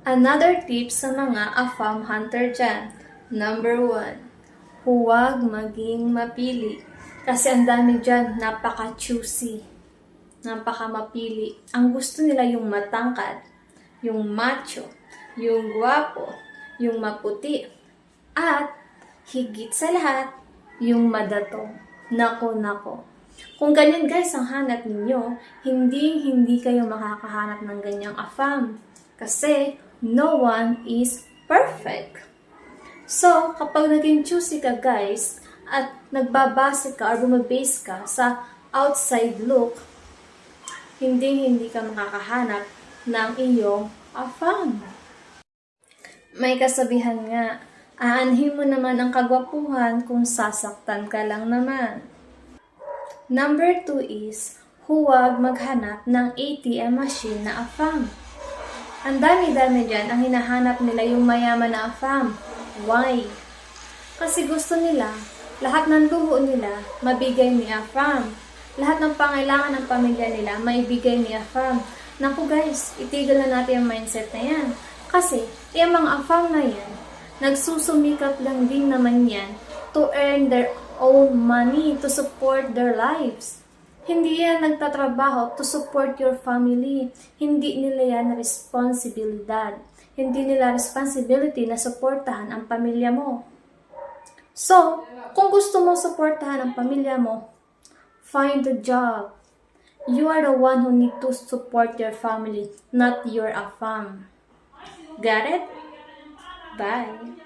Another tip sa mga AFAM hunter dyan. Number 1, huwag maging mapili. Kasi ang dami dyan, napaka-choosy. Napaka-mapili. Ang gusto nila yung matangkad, yung macho, yung gwapo, yung maputi, at higit sa lahat, yung madatong. Nako. Kung ganyan guys ang hanap ninyo, hindi kayo makakahanap ng ganyang AFAM. Kasi no one is perfect. So, kapag naging choosy ka guys, at nagbabase ka or bumabase ka sa outside look, hindi ka makakahanap ng iyong AFAM. May kasabihan nga, aanhin mo naman ang kagwapuhan kung sasaktan ka lang naman. Number 2 is, huwag maghanap ng ATM machine na AFAM. Ang dami-dami dyan, ang hinahanap nila yung mayaman na AFAM. Why? Kasi gusto nila, lahat ng luho nila, mabigay ni AFAM. Lahat ng pangailangan ng pamilya nila, maibigay ni AFAM. Naku guys, itigil na natin yung mindset na yan. Kasi, yung mga AFAM na yan, nagsusumikap lang din naman yan to earn their own money to support their lives. Hindi yan nagtatrabaho to support your family. Hindi nila yan responsibilidad. Hindi nila responsibility na supportahan ang pamilya mo. So, kung gusto mo supportahan ang pamilya mo, find a job. You are the one who need to support your family, not your AFAM. Got it? Bye.